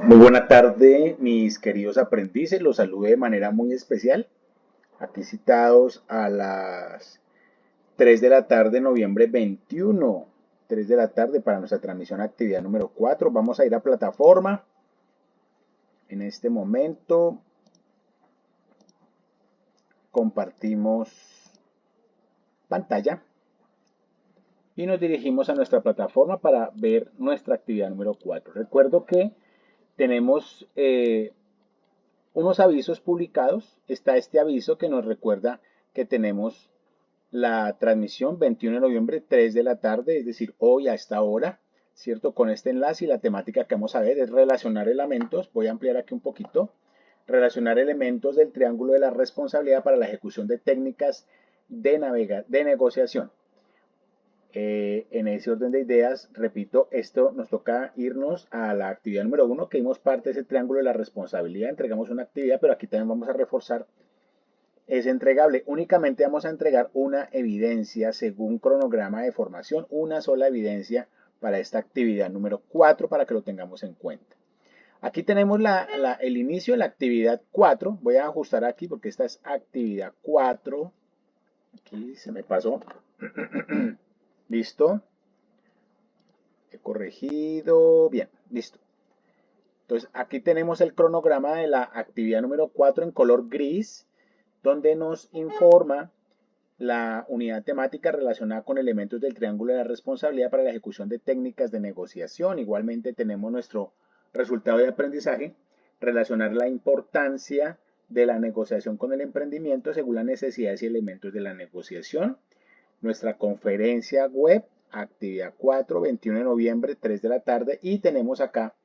Muy buena tarde, mis queridos aprendices. Los saludo de manera muy especial. Aquí citados a las 3 de la tarde, noviembre 21. 3 de la tarde para nuestra transmisión actividad número 4. Vamos a ir a plataforma. En este momento compartimos pantalla y nos dirigimos a nuestra plataforma para ver nuestra actividad número 4. Recuerdo que tenemos unos avisos publicados. Está este aviso que nos recuerda que tenemos la transmisión 21 de noviembre, 3 de la tarde, es decir, hoy a esta hora, ¿cierto? Con este enlace y la temática que vamos a ver es relacionar elementos. Voy a ampliar aquí un poquito. Relacionar elementos del triángulo de la responsabilidad para la ejecución de técnicas de negociación. En ese orden de ideas, repito, esto nos toca irnos a la actividad número 1, que vimos parte de ese triángulo de la responsabilidad. Entregamos una actividad, pero aquí también vamos a reforzar. Es entregable. Únicamente vamos a entregar una evidencia según cronograma de formación, una sola evidencia para esta actividad número 4 para que lo tengamos en cuenta. Aquí tenemos el inicio de la actividad 4. Voy a ajustar aquí porque esta es actividad 4. Aquí se me pasó. Listo. He corregido. Bien, listo. Entonces aquí tenemos el cronograma de la actividad número 4 en color gris, donde nos informa la unidad temática relacionada con elementos del triángulo de la responsabilidad para la ejecución de técnicas de negociación. Igualmente tenemos nuestro resultado de aprendizaje, relacionar la importancia de la negociación con el emprendimiento según las necesidades y elementos de la negociación. Nuestra conferencia web, actividad 4, 21 de noviembre, 3 de la tarde. Y tenemos acá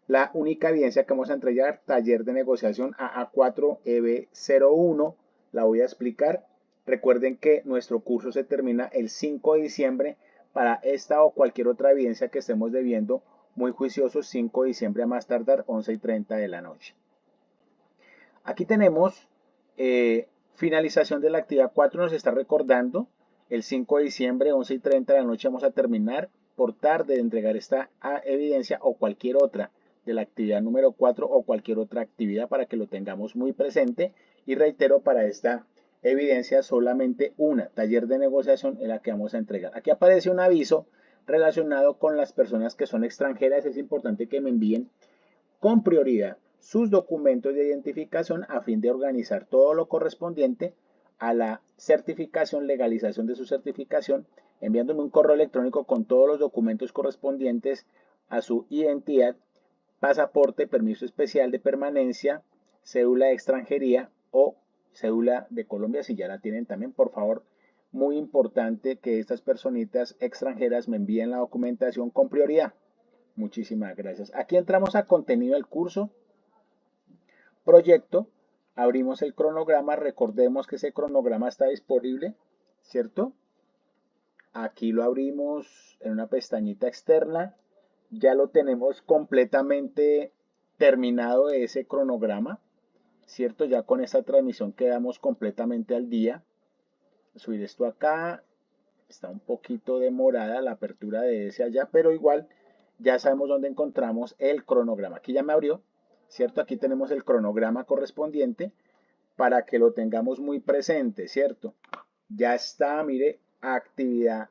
la única evidencia que vamos a entregar, taller de negociación AA4EB01. La voy a explicar. Recuerden que nuestro curso se termina el 5 de diciembre. Para esta o cualquier otra evidencia que estemos debiendo, muy juiciosos, 5 de diciembre a más tardar, 11:30 de la noche. Aquí tenemos finalización de la actividad 4, nos está recordando el 5 de diciembre, 11:30 de la noche vamos a terminar por tarde de entregar esta evidencia o cualquier otra de la actividad número 4 o cualquier otra actividad para que lo tengamos muy presente. Y reitero, para esta evidencia solamente una, taller de negociación, es la que vamos a entregar. Aquí aparece un aviso relacionado con las personas que son extranjeras. Es importante que me envíen con prioridad sus documentos de identificación a fin de organizar todo lo correspondiente a la certificación, legalización de su certificación, enviándome un correo electrónico con todos los documentos correspondientes a su identidad, pasaporte, permiso especial de permanencia, cédula de extranjería o cédula de Colombia, si ya la tienen también, por favor. Muy importante que estas personitas extranjeras me envíen la documentación con prioridad. Muchísimas gracias. Aquí entramos a contenido del curso, proyecto, abrimos el cronograma, recordemos que ese cronograma está disponible, ¿cierto? Aquí lo abrimos en una pestañita externa, ya lo tenemos completamente terminado ese cronograma, ¿cierto? Ya con esta transmisión quedamos completamente al día. Subir esto acá, está un poquito demorada la apertura de ese allá, pero igual ya sabemos dónde encontramos el cronograma. Aquí ya me abrió, ¿cierto? Aquí tenemos el cronograma correspondiente para que lo tengamos muy presente, ¿cierto? Ya está, mire, actividad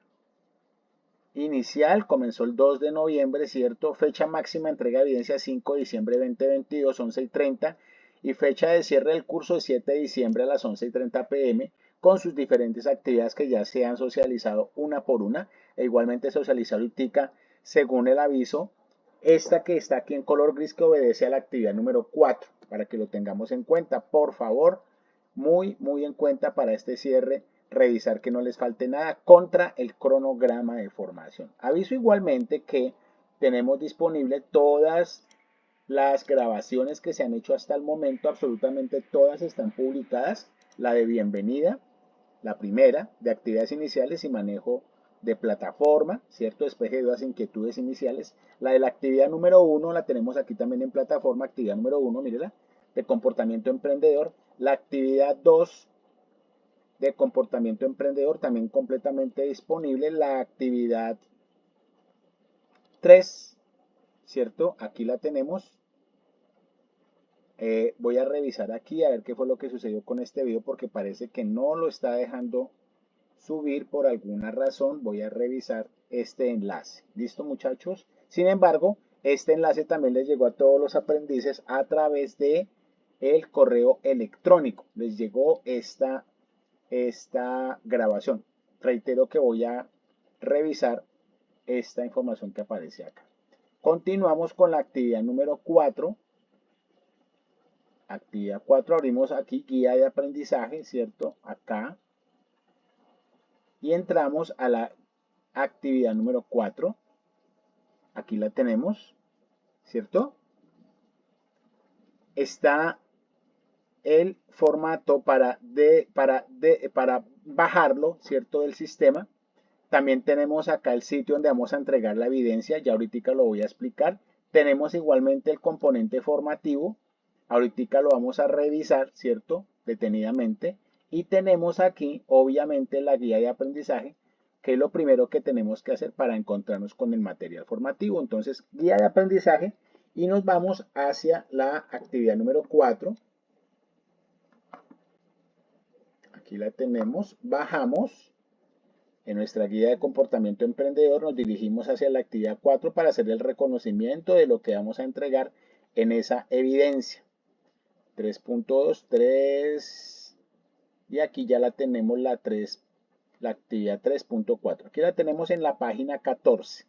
inicial, comenzó el 2 de noviembre, ¿cierto? Fecha máxima, entrega de evidencia 5 de diciembre 2022, 11:30. Y fecha de cierre del curso de 7 de diciembre a las 11:30 pm, con sus diferentes actividades que ya se han socializado una por una, e igualmente socializar ahorita según el aviso, esta que está aquí en color gris que obedece a la actividad número 4, para que lo tengamos en cuenta, por favor, muy en cuenta para este cierre, revisar que no les falte nada contra el cronograma de formación. Aviso igualmente que tenemos disponible todas las grabaciones que se han hecho hasta el momento, absolutamente todas están publicadas. La de bienvenida, la primera, de actividades iniciales y manejo de plataforma, ¿cierto? Despeje de dudas e inquietudes iniciales. La de la actividad número 1 la tenemos aquí también en plataforma, actividad número 1, mírela, de comportamiento emprendedor. La actividad 2 de comportamiento emprendedor también completamente disponible. La actividad 3, ¿cierto? Aquí la tenemos Voy a revisar aquí a ver qué fue lo que sucedió con este video porque parece que no lo está dejando subir por alguna razón. Voy a revisar este enlace. ¿Listo, muchachos? Sin embargo, este enlace también les llegó a todos los aprendices a través de el correo electrónico. Les llegó esta grabación. Reitero que voy a revisar esta información que aparece acá. Continuamos con la actividad número 4. Actividad 4, abrimos aquí guía de aprendizaje, ¿cierto? Acá. Y entramos a la actividad número 4. Aquí la tenemos, ¿cierto? Está el formato para bajarlo, ¿cierto? Del sistema. También tenemos acá el sitio donde vamos a entregar la evidencia, ya ahorita lo voy a explicar. Tenemos igualmente el componente formativo, ahorita lo vamos a revisar, ¿cierto? Detenidamente. Y tenemos aquí, obviamente, la guía de aprendizaje, que es lo primero que tenemos que hacer para encontrarnos con el material formativo. Entonces, guía de aprendizaje y nos vamos hacia la actividad número 4. Aquí la tenemos, bajamos. En nuestra guía de comportamiento emprendedor nos dirigimos hacia la actividad 4 para hacer el reconocimiento de lo que vamos a entregar en esa evidencia. 3.2, 3 y aquí ya la tenemos la actividad 3.4. Aquí la tenemos en la página 14.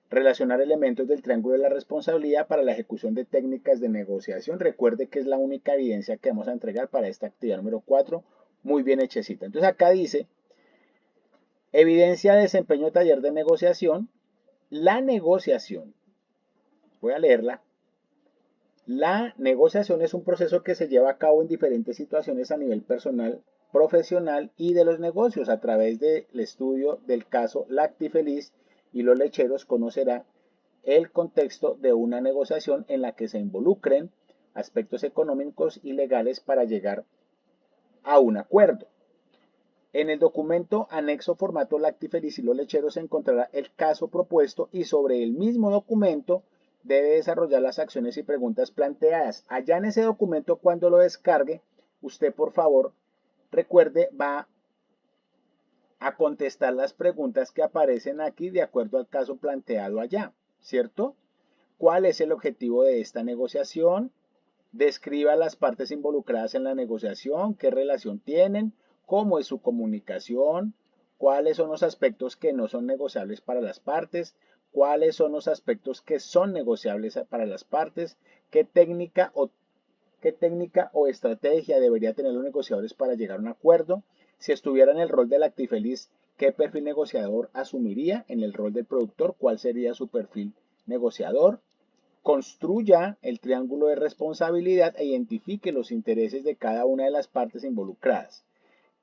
Relacionar elementos del triángulo de la responsabilidad para la ejecución de técnicas de negociación. Recuerde que es la única evidencia que vamos a entregar para esta actividad número 4. Muy bien hechecita. Entonces acá dice: evidencia de desempeño de taller de negociación. La negociación, voy a leerla. La negociación es un proceso que se lleva a cabo en diferentes situaciones a nivel personal, profesional y de los negocios. A través del estudio del caso Lactifeliz y los lecheros conocerá el contexto de una negociación en la que se involucren aspectos económicos y legales para llegar a un acuerdo. En el documento anexo formato Lactifeliz y los lecheros se encontrará el caso propuesto y sobre el mismo documento debe desarrollar las acciones y preguntas planteadas. Allá en ese documento, cuando lo descargue, usted por favor recuerde, va a contestar las preguntas que aparecen aquí de acuerdo al caso planteado allá, ¿cierto? ¿Cuál es el objetivo de esta negociación? Describa las partes involucradas en la negociación, qué relación tienen, cómo es su comunicación, cuáles son los aspectos que no son negociables para las partes, cuáles son los aspectos que son negociables para las partes, qué técnica o estrategia deberían tener los negociadores para llegar a un acuerdo. Si estuviera en el rol del Lactifeliz, ¿qué perfil negociador asumiría? En el rol del productor, ¿cuál sería su perfil negociador? Construya el triángulo de responsabilidad e identifique los intereses de cada una de las partes involucradas.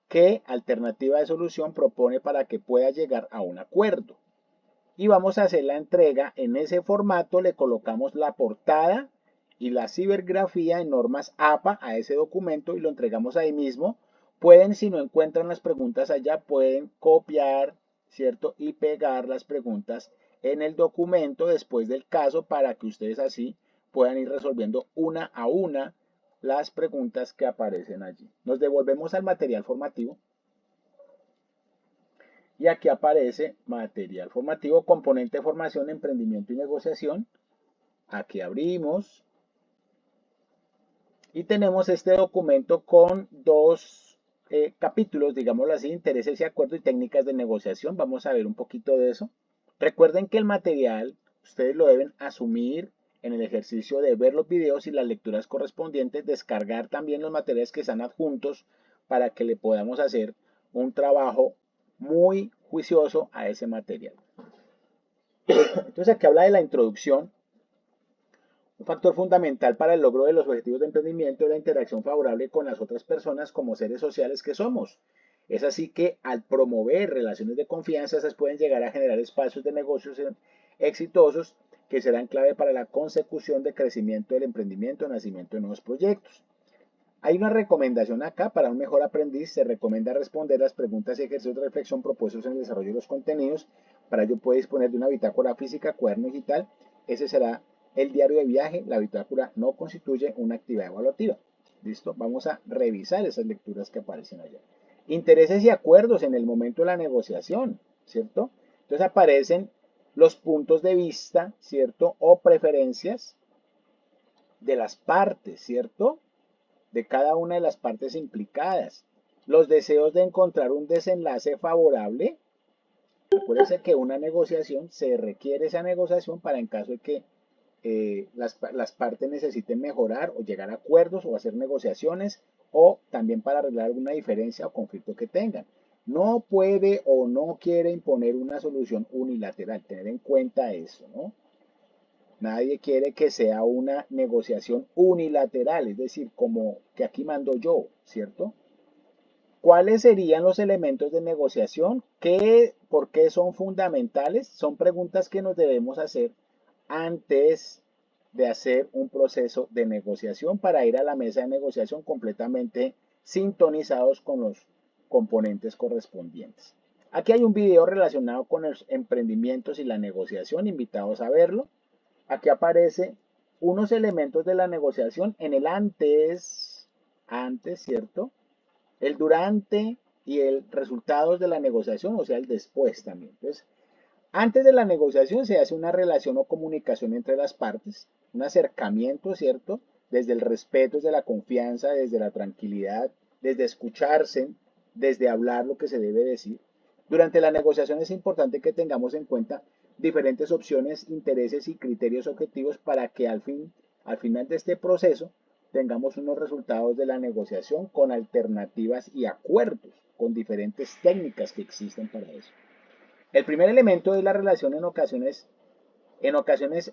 ¿Qué alternativa de solución propone para que pueda llegar a un acuerdo? Y vamos a hacer la entrega en ese formato. Le colocamos la portada y la cibergrafía en normas APA a ese documento y lo entregamos ahí mismo. Pueden, si no encuentran las preguntas allá, pueden copiar, ¿cierto? Y pegar las preguntas en el documento después del caso para que ustedes así puedan ir resolviendo una a una las preguntas que aparecen allí. Nos devolvemos al material formativo. Y aquí aparece material formativo, componente de formación, emprendimiento y negociación. Aquí abrimos. Y tenemos este documento con dos capítulos, digámoslo así, intereses y acuerdos y técnicas de negociación. Vamos a ver un poquito de eso. Recuerden que el material ustedes lo deben asumir en el ejercicio de ver los videos y las lecturas correspondientes, descargar también los materiales que están adjuntos para que le podamos hacer un trabajo muy juicioso a ese material. Entonces aquí habla de la introducción. Un factor fundamental para el logro de los objetivos de emprendimiento es la interacción favorable con las otras personas como seres sociales que somos. Es así que al promover relaciones de confianza, esas pueden llegar a generar espacios de negocios exitosos que serán clave para la consecución de crecimiento del emprendimiento, nacimiento de nuevos proyectos. Hay una recomendación acá para un mejor aprendiz. Se recomienda responder las preguntas y ejercicios de reflexión propuestos en el desarrollo de los contenidos. Para ello puede disponer de una bitácora física, cuaderno digital. Ese será el diario de viaje, la bitácora no constituye una actividad evaluativa. ¿Listo? Vamos a revisar esas lecturas que aparecen allá. Intereses y acuerdos en el momento de la negociación, ¿cierto? Entonces aparecen los puntos de vista, ¿cierto? O preferencias de las partes, ¿cierto? De cada una de las partes implicadas. Los deseos de encontrar un desenlace favorable. Acuérdense que una negociación, se requiere esa negociación para en caso de que las partes necesiten mejorar o llegar a acuerdos o hacer negociaciones o también para arreglar alguna diferencia o conflicto que tengan. No puede o no quiere imponer una solución unilateral, tener en cuenta eso, ¿no? Nadie quiere que sea una negociación unilateral, es decir, como que aquí mando yo, ¿cierto? ¿Cuáles serían los elementos de negociación? ¿Por qué son fundamentales? Son preguntas que nos debemos hacer antes de hacer un proceso de negociación para ir a la mesa de negociación completamente sintonizados con los componentes correspondientes. Aquí hay un video relacionado con los emprendimientos y la negociación, invitados a verlo. Aquí aparece unos elementos de la negociación en el antes, ¿cierto? El durante y el resultados de la negociación, o sea, el después también. Entonces, antes de la negociación se hace una relación o comunicación entre las partes, un acercamiento, ¿cierto? Desde el respeto, desde la confianza, desde la tranquilidad, desde escucharse, desde hablar lo que se debe decir. Durante la negociación es importante que tengamos en cuenta diferentes opciones, intereses y criterios objetivos para que al final de este proceso tengamos unos resultados de la negociación con alternativas y acuerdos, con diferentes técnicas que existen para eso. El primer elemento es la relación en ocasiones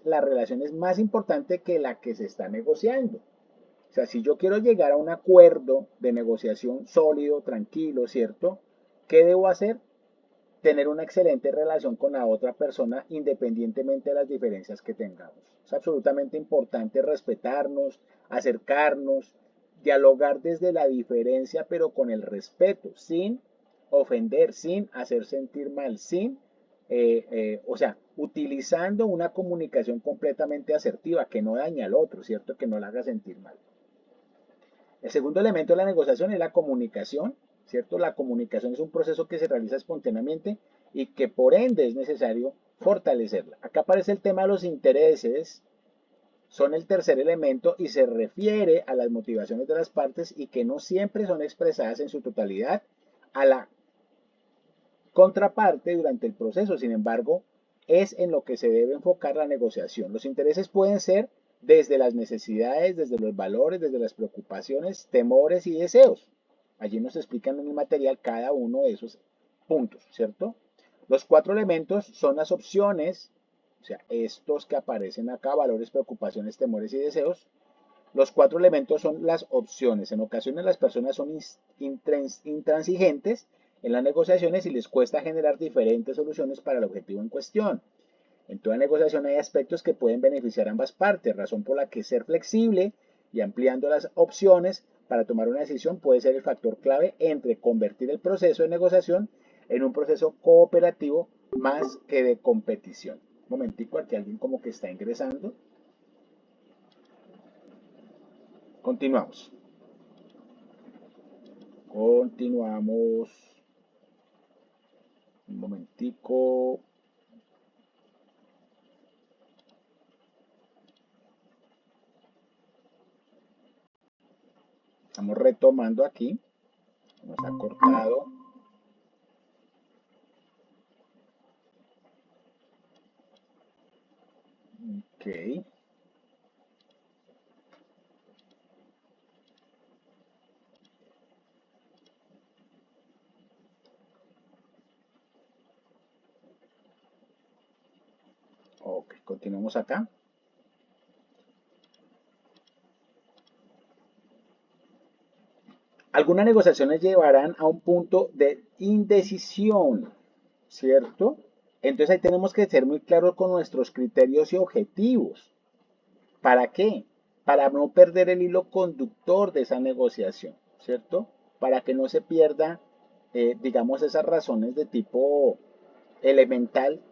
la relación es más importante que la que se está negociando. O sea, si yo quiero llegar a un acuerdo de negociación sólido, tranquilo, ¿cierto? ¿Qué debo hacer? Tener una excelente relación con la otra persona independientemente de las diferencias que tengamos. Es absolutamente importante respetarnos, acercarnos, dialogar desde la diferencia pero con el respeto, sin ofender, sin hacer sentir mal, o sea, utilizando una comunicación completamente asertiva que no dañe al otro, ¿cierto? Que no le haga sentir mal. El segundo elemento de la negociación es la comunicación, ¿cierto? La comunicación es un proceso que se realiza espontáneamente y que por ende es necesario fortalecerla. Acá aparece el tema de los intereses, son el tercer elemento y se refiere a las motivaciones de las partes y que no siempre son expresadas en su totalidad a la contraparte durante el proceso. Sin embargo, es en lo que se debe enfocar la negociación. Los intereses pueden ser desde las necesidades, desde los valores, desde las preocupaciones, temores y deseos. Allí nos explican en el material cada uno de esos puntos, ¿cierto? Los cuatro elementos son las opciones, o sea, estos que aparecen acá, valores, preocupaciones, temores y deseos. Los cuatro elementos son las opciones. En ocasiones las personas son intransigentes en las negociaciones y les cuesta generar diferentes soluciones para el objetivo en cuestión. En toda negociación hay aspectos que pueden beneficiar a ambas partes, razón por la que ser flexible y ampliando las opciones para tomar una decisión puede ser el factor clave entre convertir el proceso de negociación en un proceso cooperativo más que de competición. Un momentico, aquí alguien como que está ingresando. Continuamos. Continuamos. Un momentico. Estamos retomando aquí. Nos ha cortado. Ok. Ok, continuamos acá. Algunas negociaciones llevarán a un punto de indecisión, ¿cierto? Entonces ahí tenemos que ser muy claros con nuestros criterios y objetivos. ¿Para qué? Para no perder el hilo conductor de esa negociación, ¿cierto? Para que no se pierda, digamos, esas razones de tipo elemental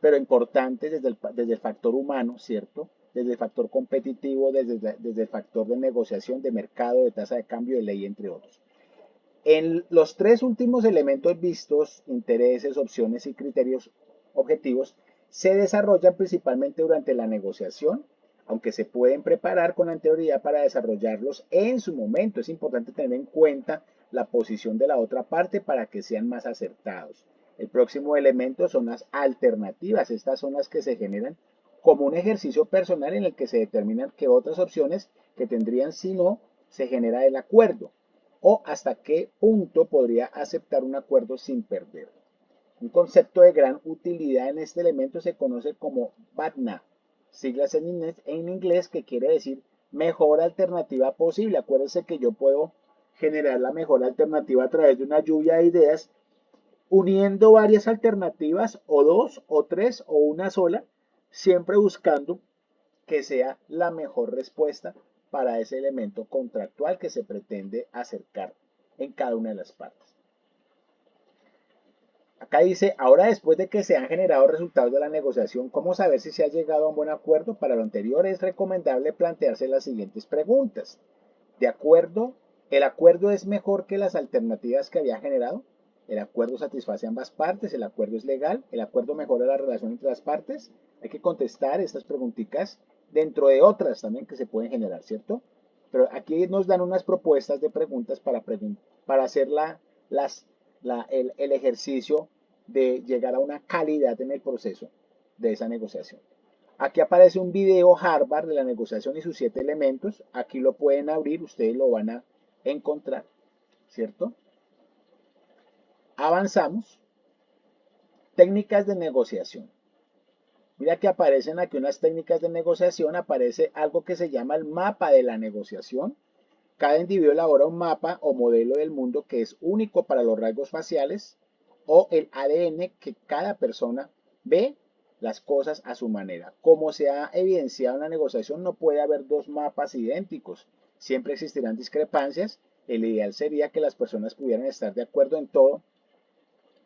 pero importantes desde el factor humano, ¿cierto? Desde el factor competitivo, desde el factor de negociación, de mercado, de tasa de cambio, de ley, entre otros. En los tres últimos elementos vistos, intereses, opciones y criterios objetivos, se desarrollan principalmente durante la negociación, aunque se pueden preparar con anterioridad para desarrollarlos en su momento. Es importante tener en cuenta la posición de la otra parte para que sean más acertados. El próximo elemento son las alternativas. Estas son las que se generan como un ejercicio personal en el que se determinan qué otras opciones que tendrían si no se genera el acuerdo o hasta qué punto podría aceptar un acuerdo sin perder. Un concepto de gran utilidad en este elemento se conoce como BATNA, siglas en inglés que quiere decir mejor alternativa posible. Acuérdense que yo puedo generar la mejor alternativa a través de una lluvia de ideas, uniendo varias alternativas o dos o tres o una sola, siempre buscando que sea la mejor respuesta para ese elemento contractual que se pretende acercar en cada una de las partes. Acá dice, ahora después de que se han generado resultados de la negociación, ¿cómo saber si se ha llegado a un buen acuerdo? Para lo anterior es recomendable plantearse las siguientes preguntas. ¿De acuerdo? ¿El acuerdo es mejor que las alternativas que había generado? ¿El acuerdo satisface a ambas partes? ¿El acuerdo es legal? ¿El acuerdo mejora la relación entre las partes? Hay que contestar estas preguntitas dentro de otras también que se pueden generar, ¿cierto? Pero aquí nos dan unas propuestas de preguntas para hacer el ejercicio de llegar a una calidad en el proceso de esa negociación. Aquí aparece un video Harvard de la negociación y sus 7 elementos. Aquí lo pueden abrir, ustedes lo van a encontrar, ¿cierto? Avanzamos. Técnicas de negociación. Mira que aparecen aquí unas técnicas de negociación, aparece algo que se llama el mapa de la negociación. Cada individuo elabora un mapa o modelo del mundo que es único para los rasgos faciales o el ADN que cada persona ve las cosas a su manera. Como se ha evidenciado en la negociación, no puede haber dos mapas idénticos. Siempre existirán discrepancias. El ideal sería que las personas pudieran estar de acuerdo en todo,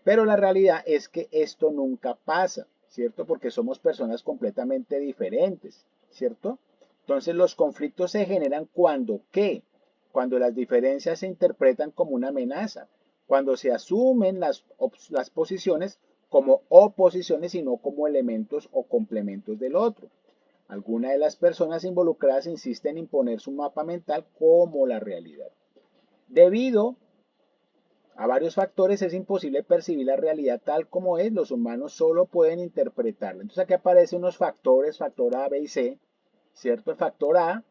pero la realidad es que esto nunca pasa, ¿cierto? Porque somos personas completamente diferentes, ¿cierto? Entonces los conflictos se generan cuando, ¿qué? Cuando las diferencias se interpretan como una amenaza, cuando se asumen las posiciones como oposiciones y no como elementos o complementos del otro. Algunas de las personas involucradas insisten en imponer su mapa mental como la realidad. Debido a varios factores es imposible percibir la realidad tal como es, los humanos solo pueden interpretarla. Entonces aquí aparecen unos factores, factor A, B y C, ¿cierto? El factor A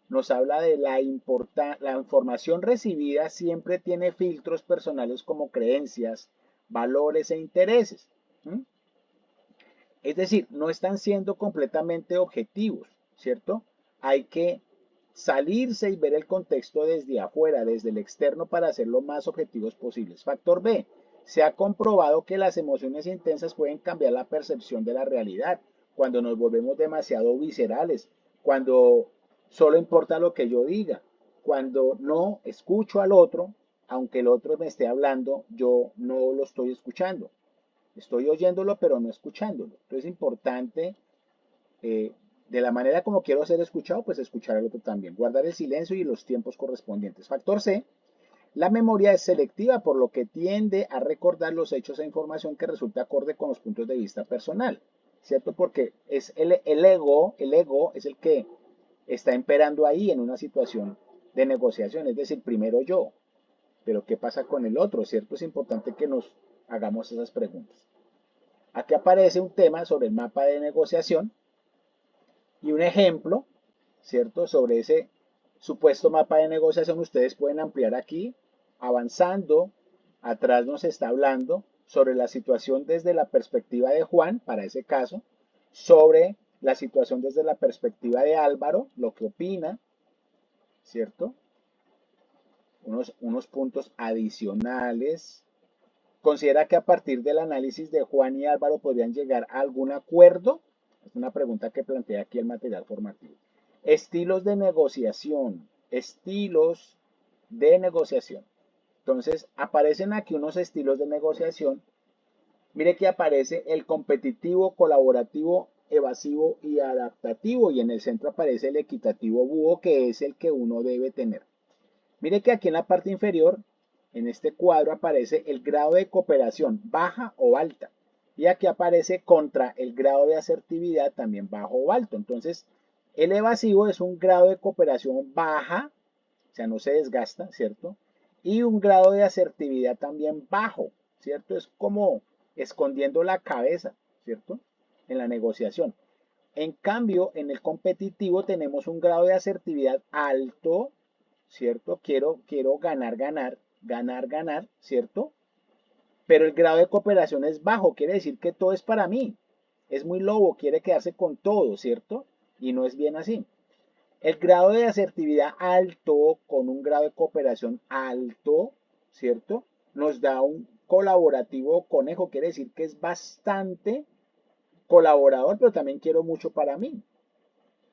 nos habla de la información recibida siempre tiene filtros personales como creencias, valores e intereses. ¿Mm? Es decir, no están siendo completamente objetivos, ¿cierto? Hay que salirse y ver el contexto desde afuera, desde el externo, para ser lo más objetivos posibles. Factor B. Se ha comprobado que las emociones intensas pueden cambiar la percepción de la realidad cuando nos volvemos demasiado viscerales, cuando solo importa lo que yo diga, cuando no escucho al otro, aunque el otro me esté hablando, yo no lo estoy escuchando. Estoy oyéndolo, pero no escuchándolo. Entonces es importante, de la manera como quiero ser escuchado, pues escuchar al otro también. Guardar el silencio y los tiempos correspondientes. Factor C. La memoria es selectiva, por lo que tiende a recordar los hechos e información que resulta acorde con los puntos de vista personal. ¿Cierto? Porque es el ego es el que está imperando ahí en una situación de negociación. Es decir, primero yo, pero ¿qué pasa con el otro? ¿Cierto? Es importante que nos hagamos esas preguntas. Aquí aparece un tema sobre el mapa de negociación y un ejemplo, ¿cierto? Sobre ese supuesto mapa de negociación, ustedes pueden ampliar aquí, avanzando. Atrás nos está hablando sobre la situación desde la perspectiva de Juan, para ese caso, sobre la situación desde la perspectiva de Álvaro, lo que opina, ¿cierto? Unos puntos adicionales. ¿Considera que a partir del análisis de Juan y Álvaro podrían llegar a algún acuerdo? Es una pregunta que plantea aquí el material formativo. Estilos de negociación. Estilos de negociación. Entonces, aparecen aquí unos estilos de negociación Mire que aparece el competitivo, colaborativo, evasivo y adaptativo, y en el centro aparece el equitativo búho, que es el que uno debe tener. Mire que aquí en la parte inferior, en este cuadro, aparece el grado de cooperación, baja o alta. Y aquí aparece contra el grado de asertividad, también bajo o alto. Entonces, el evasivo es un grado de cooperación baja, o sea, no se desgasta, ¿cierto? Y un grado de asertividad también bajo, ¿cierto? Es como escondiendo la cabeza, ¿cierto? En la negociación. En cambio, en el competitivo tenemos un grado de asertividad alto, ¿cierto? Quiero ganar, ganar, ganar, ganar, ¿cierto? Pero el grado de cooperación es bajo, quiere decir que todo es para mí. Es muy lobo, quiere quedarse con todo, ¿cierto? Y no es bien así. El grado de asertividad alto con un grado de cooperación alto, ¿cierto? Nos da un colaborativo conejo, quiere decir que es bastante colaborador, pero también quiero mucho para mí,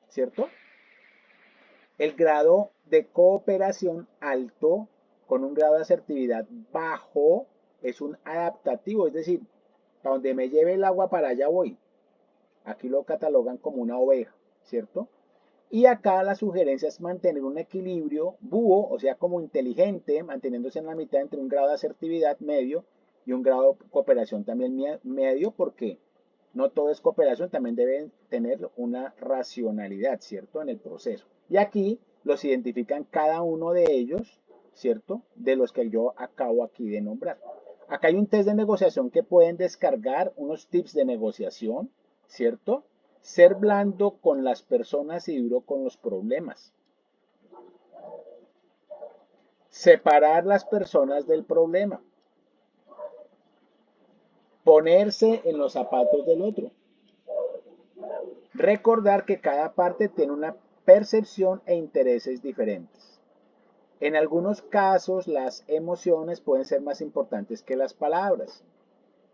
¿cierto? El grado de cooperación alto con un grado de asertividad bajo es un adaptativo, es decir, para donde me lleve el agua para allá voy. Aquí lo catalogan como una oveja, ¿cierto? Y acá la sugerencia es mantener un equilibrio búho, o sea, como inteligente, manteniéndose en la mitad entre un grado de asertividad medio y un grado de cooperación también medio, porque no todo es cooperación, también deben tener una racionalidad, ¿cierto? En el proceso. Y aquí los identifican cada uno de ellos, ¿cierto? De los que yo acabo aquí de nombrar. Acá hay un test de negociación que pueden descargar, unos tips de negociación, ¿cierto? Ser blando con las personas y duro con los problemas. Separar las personas del problema. Ponerse en los zapatos del otro. Recordar que cada parte tiene una percepción e intereses diferentes. En algunos casos, las emociones pueden ser más importantes que las palabras.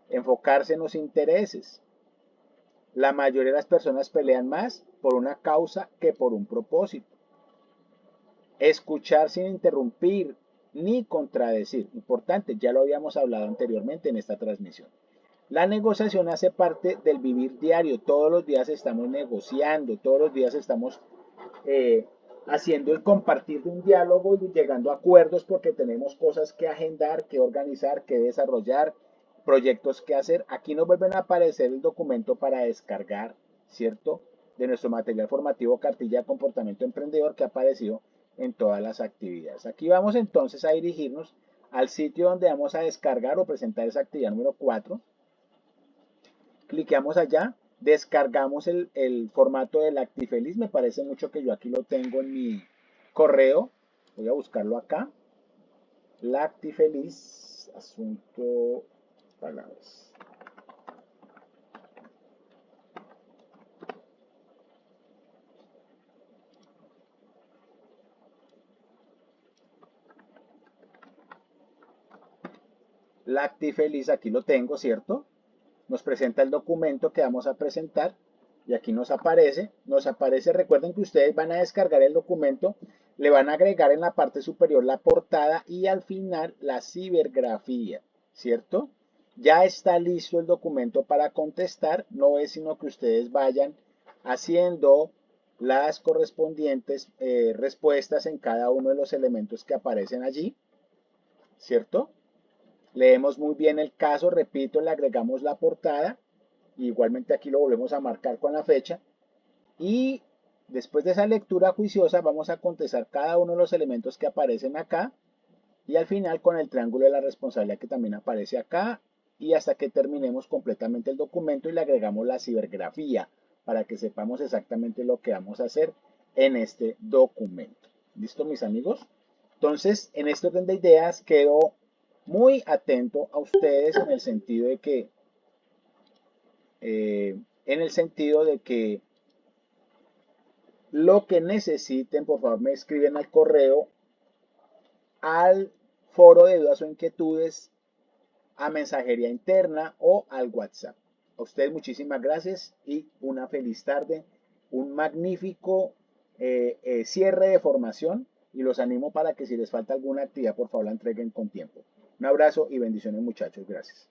Enfocarse en los intereses. La mayoría de las personas pelean más por una causa que por un propósito. Escuchar sin interrumpir ni contradecir. Importante, ya lo habíamos hablado anteriormente en esta transmisión. La negociación hace parte del vivir diario. Todos los días estamos negociando, todos los días estamos eh, haciendo el compartir de un diálogo y llegando a acuerdos porque tenemos cosas que agendar, que organizar, que desarrollar, proyectos que hacer. Aquí nos vuelven a aparecer el documento para descargar, ¿cierto? De nuestro material formativo Cartilla de Comportamiento Emprendedor que ha aparecido en todas las actividades. Aquí vamos entonces a dirigirnos al sitio donde vamos a descargar o presentar esa actividad número 4. Cliqueamos allá, descargamos el formato del Actifeliz. Me parece mucho que yo aquí lo tengo en mi correo. Voy a buscarlo acá. Lactifeliz, asunto, palabras. Lactifeliz, aquí lo tengo, ¿cierto? Nos presenta el documento que vamos a presentar y aquí nos aparece, recuerden que ustedes van a descargar el documento, le van a agregar en la parte superior la portada y al final la cibergrafía, ¿cierto? Ya está listo el documento para contestar, no es sino que ustedes vayan haciendo las correspondientes respuestas en cada uno de los elementos que aparecen allí, ¿cierto? Leemos muy bien el caso, repito, le agregamos la portada, igualmente aquí lo volvemos a marcar con la fecha, y después de esa lectura juiciosa vamos a contestar cada uno de los elementos que aparecen acá, y al final con el triángulo de la responsabilidad que también aparece acá, y hasta que terminemos completamente el documento y le agregamos la cibergrafía, para que sepamos exactamente lo que vamos a hacer en este documento. ¿Listo, mis amigos? Entonces, en este orden de ideas quedo muy atento a ustedes en el sentido de que lo que necesiten, por favor, me escriben al correo, al foro de dudas o inquietudes, a mensajería interna o al WhatsApp. A ustedes muchísimas gracias y una feliz tarde, un magnífico cierre de formación y los animo para que si les falta alguna actividad, por favor, la entreguen con tiempo. Un abrazo y bendiciones, muchachos. Gracias.